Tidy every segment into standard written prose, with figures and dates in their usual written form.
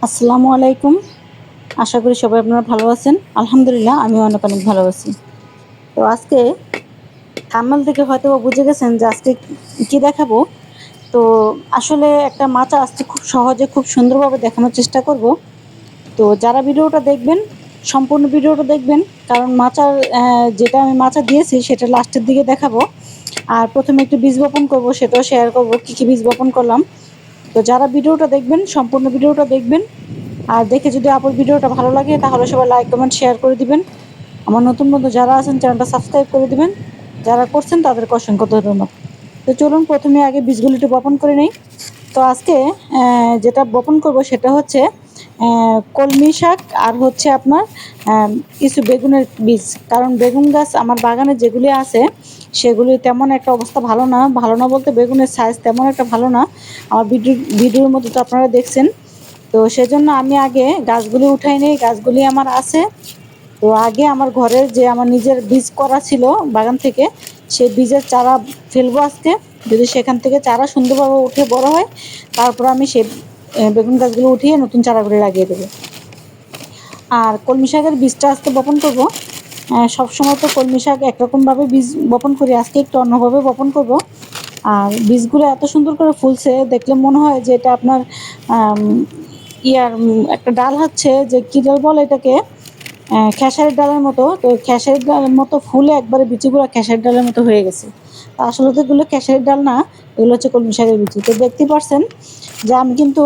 আসসালামু আলাইকুম। আশা করি সবাই আপনারা ভালো আছেন। আলহামদুলিল্লাহ আমিও অনেক ভালো আছি। তো আজকে থাম্বনেল থেকে হয়তোবা বুঝে গেছেন যে আজকে কি দেখাবো। তো আসলে একটা মাচা আজকে খুব সহজে খুব সুন্দরভাবে দেখানোর চেষ্টা করব। তো যারা ভিডিওটা দেখবেন সম্পূর্ণ ভিডিওটা দেখবেন, কারণ মাচার যেটা আমি মাচা দিয়েছি সেটা লাস্টের দিকে দেখাবো। আর প্রথমে একটু বীজ বপন করব, সেটাও শেয়ার করব কী বীজ বপন করলাম। তো যারা ভিডিওটা দেখবেন সম্পূর্ণ ভিডিওটা দেখবেন। আর দেখে যদি আপুর ভিডিওটা ভালো লাগে তাহলে সবাই লাইক কমেন্ট শেয়ার করে দিবেন। আমার নতুন বন্ধু যারা আছেন চ্যানেলটা সাবস্ক্রাইব করে দিবেন। যারা করছেন তাদেরকে অসংখ্য ধন্যবাদ। তো চলুন প্রথমে আগে বীজগুলি একটু বপন করে নেই। তো আজকে যেটা বপন করব সেটা হচ্ছে কলমি শাক আর হচ্ছে আপনার কিছু বেগুনের বীজ। কারণ বেগুন গাছ আমার বাগানে যেগুলি আছে সেগুলি তেমন একটা অবস্থা ভালো না। ভালো না বলতে বেগুনের সাইজ তেমন একটা ভালো না। আমার ভিডিওর মধ্যে তো আপনারা দেখছেন। তো সেজন্য আমি আগে গাছগুলি উঠাই নেই, গাছগুলি আমার আছে। তো আগে আমার ঘরের যে আমার নিজের বীজ করা ছিল বাগান থেকে, সেই বীজের চারা ফেলবো আজকে। যদি সেখান থেকে চারা সুন্দরভাবে উঠে বড় হয়, তারপর আমি সেই বেগুন গাছগুলো উঠিয়ে নতুন চারাগুলি লাগিয়ে দেবো। আর কলমি শাকের বীজটা আজকে বপন করব। সবসময় তো কলমি শাক একরকমভাবে বীজ বপন করি, আজকে একটু অন্যভাবে বপন করব। আর বীজগুলো এত সুন্দর করে ফুলছে, দেখলে মনে হয় যে এটা আপনার একটা ডাল হচ্ছে, যে কী ডাল বলে এটাকে, খেসারির ডালের মতো। তো খেসারির ডালের মতো ফুলে একবারে বিচিগুলো খেসারির ডালের মতো হয়ে গেছে। তা আসলে তো এগুলো খেসারির ডাল না, এগুলো হচ্ছে কলমি শাকের বিচি। তো দেখতে পারছেন যে আমি কিন্তু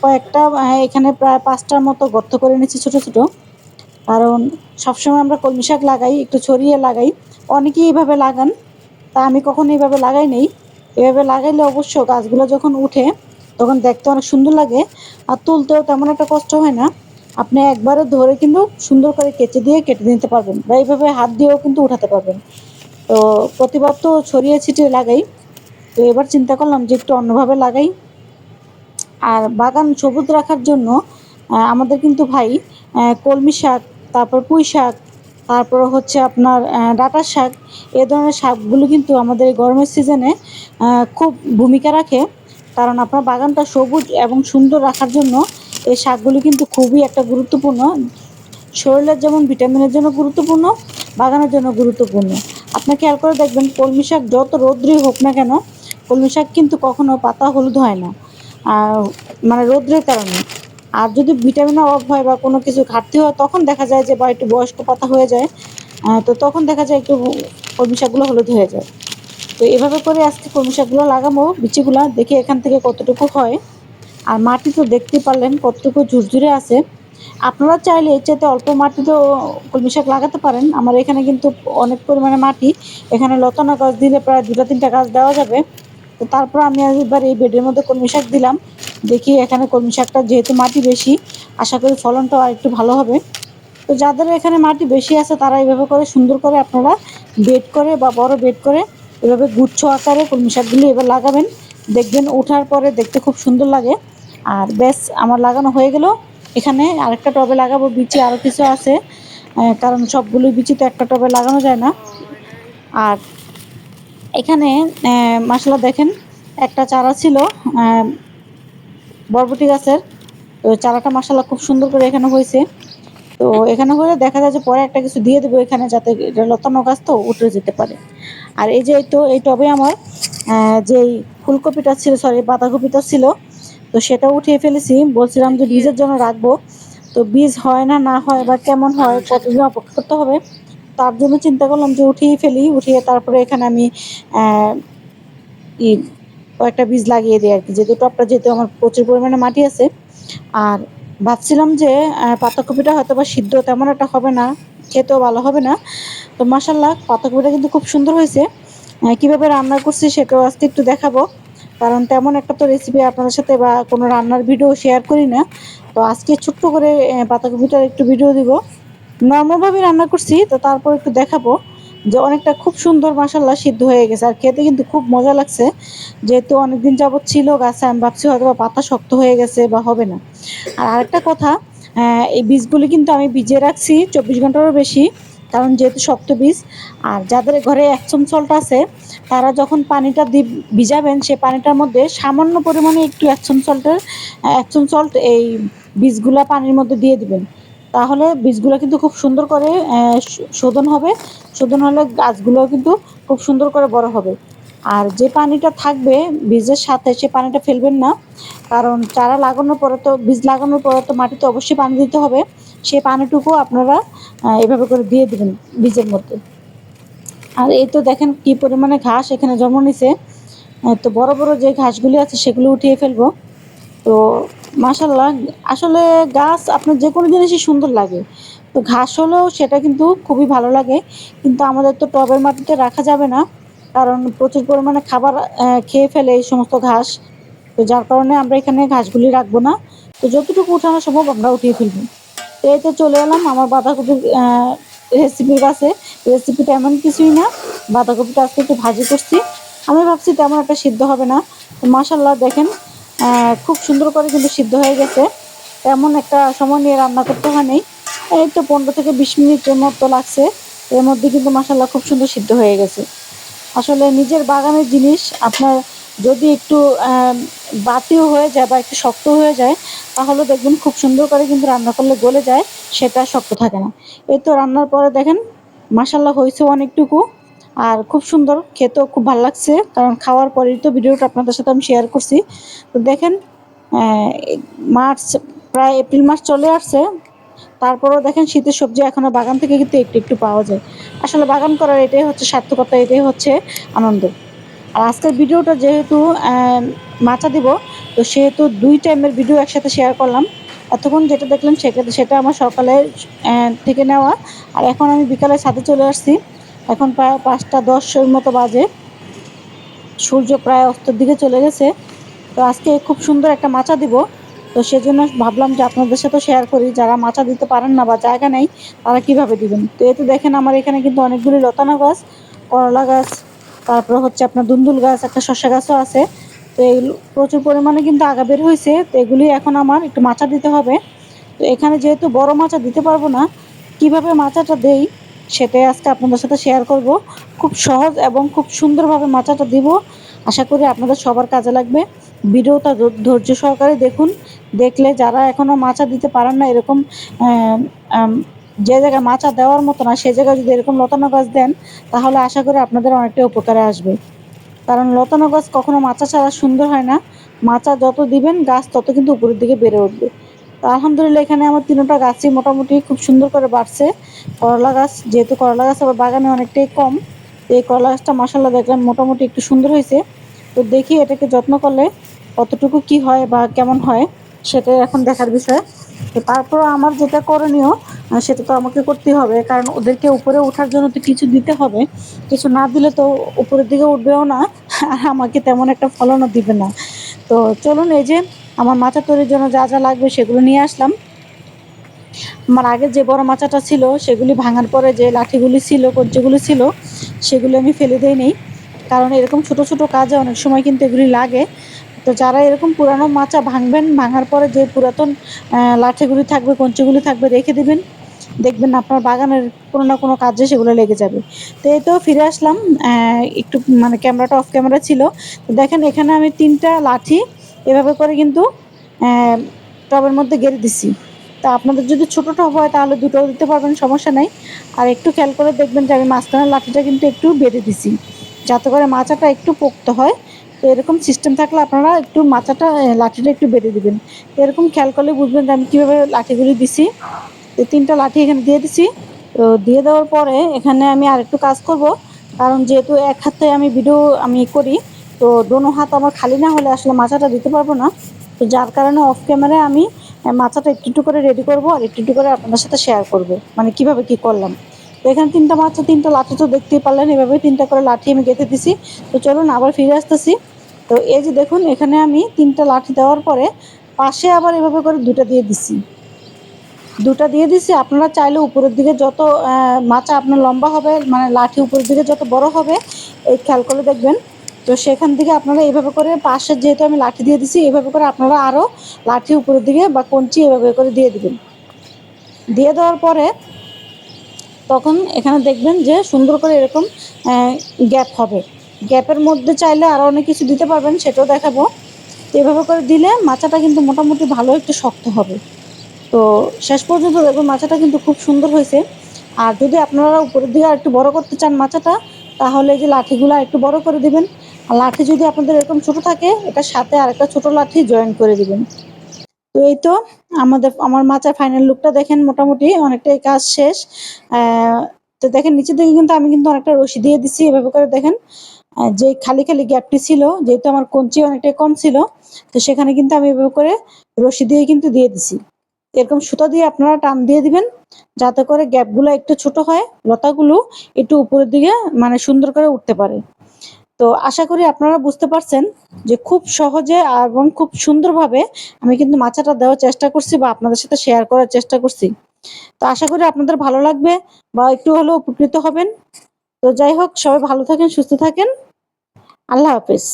কয়েকটা এখানে প্রায় 5টার মতো গর্ত করে নিচ্ছি ছোটো ছোটো। কারণ সবসময় আমরা কলমি শাক লাগাই একটু ছড়িয়ে লাগাই, অনেকেই এইভাবে লাগান। তা আমি কখনো এইভাবে লাগাই নেই। এভাবে লাগাইলে অবশ্য গাছগুলো যখন উঠে তখন দেখতে অনেক সুন্দর লাগে, আর তুলতেও তেমন একটা কষ্ট হয় না। আপনি একবারে ধরে কিন্তু সুন্দর করে কেটে নিতে পারবেন, বা এইভাবে হাত দিয়েও কিন্তু উঠাতে পারবেন। তো প্রতিবার তো ছড়িয়ে ছিটিয়ে লাগাই। তো এবার চিন্তা করলাম যে একটু অন্যভাবে লাগাই। আর বাগান সবুজ রাখার জন্য আমাদের কিন্তু ভাই কলমি শাক, তারপর পুঁই শাক, তারপর হচ্ছে আপনার ডাঁটার শাক, এ ধরনের শাকগুলো কিন্তু আমাদের এই গরমের সিজনে খুব ভূমিকা রাখে। কারণ আপনার বাগানটা সবুজ এবং সুন্দর রাখার জন্য এই শাকগুলি কিন্তু খুবই একটা গুরুত্বপূর্ণ। শরীরের যেমন ভিটামিনের জন্য গুরুত্বপূর্ণ, বাগানের জন্য গুরুত্বপূর্ণ। আপনি খেয়াল করে দেখবেন কলমি শাক যত রৌদ্রই হোক না কেন, কলমি শাক কিন্তু কখনো পাতা হলুদ হয় না, মানে রৌদ্রের কারণে। আর যদি ভিটামিনের অভাব হয় বা কোনো কিছু ঘাটতি হয়, তখন দেখা যায় যে বা একটু বয়স্ক পাতা হয়ে যায়, তো তখন দেখা যায় একটু কলমি শাকগুলো হলুদ হয়ে যায়। তো এভাবে করে আজকে কলমি শাকগুলো লাগাবো, বিচিগুলো দেখে এখান থেকে কতটুকু হয়। আর মাটি তো দেখতে পারলেন কতটুকু ঝুরঝুরে আছে। আপনারা চাইলে এর চাইতে অল্প মাটিতেও কলমি শাক লাগাতে পারেন। আমার এখানে কিন্তু অনেক পরিমাণে মাটি, এখানে লতানো গাছ দিলে প্রায় 2-3টা গাছ দেওয়া যাবে। তো তারপর আমি এবার এই বেডের মধ্যে কলমি শাক দিলাম। দেখি এখানে কলমি শাকটা যেহেতু মাটি বেশি, আশা করি ফলনটাও আর একটু ভালো হবে। তো যাদের এখানে মাটি বেশি আছে তারা এইভাবে করে সুন্দর করে আপনারা বেড করে বা বড় বেড করে এভাবে গুচ্ছ আকারে কলমি শাকগুলি এবার লাগাবেন। দেখবেন ওঠার পরে দেখতে খুব সুন্দর লাগে। আর ব্যাস আমার লাগানো হয়ে গেল। এখানে আরেকটা টবে লাগাবো, বিচি আরও কিছু আছে, কারণ সবগুলো বিচি তো একটা টবে লাগানো যায় না। আর এখানে মাশাআল্লাহ দেখেন একটা চারা ছিল বরবটি গাছের। তো চারাটা মাশাআল্লাহ খুব সুন্দর করে এখানে হয়েছে। তো এখানে হলে দেখা যায় যে পরে একটা কিছু দিয়ে দেবো এখানে, যাতে এটা লতানো গাছ তো উঠে যেতে পারে। আর এই যে এই টবে আমার যেই ফুলকপিটা ছিল, সরি বাঁধাকপিটা ছিল, তো সেটা উঠিয়ে ফেলেছি। বলছিলাম যে বীজের জন্য রাখবো। তো বীজ হয় না না হয় বা কেমন হয় কতদিন অপেক্ষা করতে হবে, তার জন্য চিন্তা করলাম যে উঠিয়ে ফেলি। উঠিয়ে তারপরে এখানে আমি ই কয়েকটা বীজ লাগিয়ে দিই আর কি, যেহেতু টবটা যেহেতু আমার প্রচুর পরিমাণে মাটি আছে। আর ভাবছিলাম যে পাতাকপিটা হয়তো বা সিদ্ধ তেমন একটা হবে না, খেতেও ভালো হবে না। তো মাশাআল্লাহ পাতাকপিটা কিন্তু খুব সুন্দর হয়েছে। কীভাবে রান্না করছি সেটাও আজকে একটু দেখাবো। কারণ তেমন একটা তো রেসিপি আপনাদের সাথে বা কোনো রান্নার ভিডিও শেয়ার করি না। তো আজকে ছোট্ট করে পাতাকপিটার একটু ভিডিও দিব। নর্মালভাবে রান্না করছি, তো তারপর একটু দেখাবো যে অনেকটা খুব সুন্দর মাশাআল্লাহ সিদ্ধ হয়ে গেছে। আর খেতে কিন্তু খুব মজা লাগছে। যেহেতু অনেকদিন যাবৎ ছিল গাছে, আমি ভাবছি হয়তো বা পাতা শক্ত হয়ে গেছে বা হবে না। আর আরেকটা কথা, এই বীজগুলি কিন্তু আমি ভিজিয়ে রাখছি 24 ঘন্টারও বেশি। কারণ যেহেতু শক্ত বীজ। আর যাদের ঘরে একচুন সল্ট আছে তারা যখন পানিটা ভিজাবেন সেই পানিটার মধ্যে সামান্য পরিমাণে একটু একচুন সল্ট এই বীজগুলা পানির মধ্যে দিয়ে দিবেন। তাহলে বীজগুলো কিন্তু খুব সুন্দর করে শোধন হবে। শোধন হলে গাছগুলোও কিন্তু খুব সুন্দর করে বড় হবে। আর যে পানিটা থাকবে বীজের সাথে সে পানিটা ফেলবেন না, কারণ চারা লাগানোর পরে তো বীজ লাগানোর পরে তো মাটিতে অবশ্যই পানি দিতে হবে। সেই পানিটুকু আপনারা এভাবে করে দিয়ে দিবেন বীজের মধ্যে। আর এই তো দেখেন কি পরিমাণে ঘাস এখানে জন্ম নিছে। তো বড় বড় যে ঘাসগুলি আছে সেগুলো উঠিয়ে ফেলবো। তো মাশাল্লাহ, আসলে গাছ আপনার যে কোনো জিনিসই সুন্দর লাগে। তো ঘাস হলেও সেটা কিন্তু খুবই ভালো লাগে, কিন্তু আমাদের তো টবের মাটিতে রাখা যাবে না, কারণ প্রচুর পরিমাণে খাবার খেয়ে ফেলে এই সমস্ত ঘাস। তো যার কারণে আমরা এখানে ঘাসগুলি রাখবো না। তো যতটুকু উঠানো সম্ভব আমরা উঠিয়ে ফেলবো। তো এই তো চলে এলাম আমার বাঁধাকপির রেসিপির কাছে। রেসিপিটা এমন কিছুই না, বাঁধাকপিটা আজকে একটু ভাজি করছি। আমি ভাবছি তেমন একটা সিদ্ধ হবে না, তো মাশাল্লাহ দেখেন খুব সুন্দর করে কিন্তু সিদ্ধ হয়ে গেছে। তেমন একটা সময় নিয়ে রান্না করতে হয়নি, এই তো 15 থেকে 20 মিনিটের মতো লাগছে। এর মধ্যে কিন্তু মাশাল্লাহ খুব সুন্দর সিদ্ধ হয়ে গেছে। আসলে নিজের বাগানের জিনিস আপনার যদি একটু বাতিও হয়ে যায় বা একটু শক্ত হয়ে যায়, তাহলে দেখবেন খুব সুন্দর করে কিন্তু রান্না করলে গলে যায়, সেটা শক্ত থাকে না। এই তো রান্নার পরে দেখেন মাশাল্লাহ হয়েছে অনেকটুকু। আর খুব সুন্দর খেতেও খুব ভালো লাগছে, কারণ খাওয়ার পরেই তো ভিডিওটা আপনাদের সাথে আমি শেয়ার করছি। তো দেখেন মার্চ, প্রায় এপ্রিল মাস চলে আসছে, তারপরেও দেখেন শীতের সবজি এখনো বাগান থেকে কিন্তু একটু একটু পাওয়া যায়। আসলে বাগান করার এটাই হচ্ছে সার্থকতা, এটাই হচ্ছে আনন্দ। আর আজকের ভিডিওটা যেহেতু মাচা দিব, তো সেহেতু 2 টাইমের ভিডিও একসাথে শেয়ার করলাম। এতক্ষণ যেটা দেখলেন সেটা আমার সকালে থেকে নেওয়া। আর এখন আমি বিকালে ছাদে চলে আসছি। এখন প্রায় 5টা 10 মতো বাজে, সূর্য প্রায় অস্তের দিকে চলে গেছে। তো আজকে খুব সুন্দর একটা মাচা দিব। তো সেজন্য ভাবলাম যে আপনাদের সাথে শেয়ার করি, যারা মাচা দিতে পারেন না বা জায়গা নেই তারা কিভাবে দিবেন। তো এতে দেখেন আমার এখানে কিন্তু অনেকগুলি লতানো গাছ, করলা গাছ, তারপর হচ্ছে আপনার দুন্দুল গাছ, একটা শসা গাছও আছে। তো এগুলো প্রচুর পরিমাণে কিন্তু আগা বের হয়েছে। তো এগুলি এখন আমার একটু মাচা দিতে হবে। তো এখানে যেহেতু বড় মাচা দিতে পারবো না, কিভাবে মাচাটা দেই সেটাই আজকে আপনাদের সাথে শেয়ার করব। খুব সহজ এবং খুব সুন্দরভাবে মাচাটা দিব। আশা করি আপনাদের সবার কাজে লাগবে। ভিডিওটা ধৈর্য সহকারে দেখুন। দেখলে যারা এখনও মাচা দিতে পারেন না, এরকম আম, আম, যে জায়গায় মাচা দেওয়ার মতো না সে জায়গায় যদি এরকম লতানো গাছ দেন, তাহলে আশা করি আপনাদের অনেকটা উপকারে আসবে। কারণ লতানো গাছ কখনো মাচা ছাড়া সুন্দর হয় না। মাচা যত দিবেন গাছ তত কিন্তু উপরের দিকে বেড়ে উঠবে। তো আলহামদুলিল্লাহ এখানে আমার 3টা গাছই মোটামুটি খুব সুন্দর করে বাড়ছে। করলা গাছ, যেহেতু করলা গাছ আবার বাগানে অনেকটাই কম, তো এই করলা গাছটা মাসাল্লাহ দেখলাম মোটামুটি একটু সুন্দর হয়েছে। তো দেখি এটাকে যত্ন করলে কতটুকু কি হয় বা কেমন হয়, সেটাই এখন দেখার বিষয়। তো তারপর আমার যেটা করণীয় সেটা তো আমাকে করতেই হবে, কারণ ওদেরকে উপরে ওঠার জন্য তো কিছু দিতে হবে। কিছু না দিলে তো উপরের দিকে উঠবেও না, আর আমাকে তেমন একটা ফলনও দিবে না। তো চলুন, এই যে আমার মাচা তৈরির জন্য যা যা লাগবে সেগুলো নিয়ে আসলাম। আমার আগের যে বড় মাচাটা ছিল সেগুলি ভাঙার পরে যে লাঠিগুলি ছিল, কঞ্চিগুলি ছিল, সেগুলি আমি ফেলে দেই নেই, কারণ এরকম ছোট ছোট কাজে অনেক সময় কিন্তু এগুলি লাগে। তো যারা এরকম পুরানো মাচা ভাঙবেন, ভাঙার পরে যে পুরাতন লাঠিগুলি থাকবে, কঞ্চিগুলি থাকবে, রেখে দিবেন। দেখবেন আপনার বাগানের কোনো না কোনো কাজে সেগুলো লেগে যাবে। তো এই তো ফিরে আসলাম। একটু মানে ক্যামেরাটা অফ ক্যামেরা ছিল। তো দেখেন এখানে আমি 3টা লাঠি এভাবে করে কিন্তু টবের মধ্যে গেড়ে দিছি। তা আপনাদের যদি ছোট টব হয় তাহলে দুটোও দিতে পারবেন, সমস্যা নাই। আর একটু খেয়াল করে দেখবেন যে আমি মাঝখানের লাঠিটা কিন্তু একটু বেঁধে দিছি, যাতে করে মাচাটা একটু পোক্ত হয়। তো এরকম সিস্টেম থাকলে আপনারা একটু মাচাটা লাঠিটা একটু বেঁধে দিবেন। তো এরকম খেয়াল করলে বুঝবেন যে আমি কীভাবে লাঠিগুলি দিছি। তো 3টা লাঠি এখানে দিয়ে দিছি। তো দিয়ে দেওয়ার পরে এখানে আমি আর একটু কাজ করব, কারণ যেহেতু এক হাতে আমি ভিডিও আমি করি, তো দোনো হাত আমার খালি না হলে আসলে মাচাটা দিতে পারবো না। তো যার কারণে অফ ক্যামেরায় আমি মাচাটা একটু একটু করে রেডি করব, আর একটু একটু করে আপনাদের সাথে শেয়ার করব মানে কিভাবে কি করলাম। তো এখানে 3টা মাচা, 3টা লাঠি তো দেখতেই পারলেন, এভাবে 3টা করে লাঠি আমি গেঁথে দিছি। তো চলুন আবার ফিরে আসতেছি। তো এই যে দেখুন এখানে আমি 3টা লাঠি দেওয়ার পরে পাশে আবার এভাবে করে 2টা দিয়ে দিছি। 2টা দিয়ে দিছি। আপনারা চাইলে উপরের দিকে যত মাচা আপনার লম্বা হবে, মানে লাঠি উপরের দিকে যত বড় হবে, এই খেয়াল করে দেখবেন। তো সেখান থেকে আপনারা এইভাবে করে পাশে, যেহেতু আমি লাঠি দিয়ে দিছি, এইভাবে করে আপনারা আরও লাঠি উপরের দিকে বা কঞ্চি এভাবে করে দিয়ে দিবেন। দিয়ে দেওয়ার পরে তখন এখানে দেখবেন যে সুন্দর করে এরকম গ্যাপ হবে। গ্যাপের মধ্যে চাইলে আরও অনেক কিছু দিতে পারবেন, সেটাও দেখাবো। তো এভাবে করে দিলে মাচাটা কিন্তু মোটামুটি ভালো একটু শক্ত হবে। তো শেষ পর্যন্ত দেখবেন মাচাটা কিন্তু খুব সুন্দর হয়েছে। আর যদি আপনারা উপরের দিকে আর একটু বড় করতে চান মাচাটা, তাহলে এই যে লাঠিগুলো একটু বড় করে দিবেন। আর লাঠি যদি আপনাদের এরকম ছোট থাকে, এটার সাথে আরেকটা ছোট লাঠি জয়েন করে দিবেন। তো এই তো আমার মাচার ফাইনাল লুকটা দেখেন, মোটামুটি অনেকটাই কাজ শেষ। তো দেখেন নিচের দিকে কিন্তু আমি কিন্তু অনেকটা রশি দিয়ে দিচ্ছি, এভাবে করে দেখেন। যে খালি খালি গ্যাপটি ছিল, যেহেতু আমার কঞ্চি অনেকটাই কম ছিল, তো সেখানে কিন্তু আমি এভাবে করে রশি দিয়ে কিন্তু দিয়ে দিছি। এরকম সুতা দিয়ে আপনারা টান দিয়ে দিবেন, যাতে করে গ্যাপগুলো একটু ছোট হয়, লতাগুলো একটু উপরের দিকে মানে সুন্দর করে উঠতে পারে। তো আশা করি আপনারা বুঝতে পারছেন যে খুব সহজে এবং খুব সুন্দরভাবে আমি কিন্তু মাচাটা দেওয়ার চেষ্টা করছি বা আপনাদের সাথে শেয়ার করার চেষ্টা করছি। তো আশা করি আপনাদের ভালো লাগবে বা একটু হলেও উপকৃত হবেন। তো যাই হোক, সবাই ভালো থাকেন, সুস্থ থাকেন। আল্লাহ হাফেজ।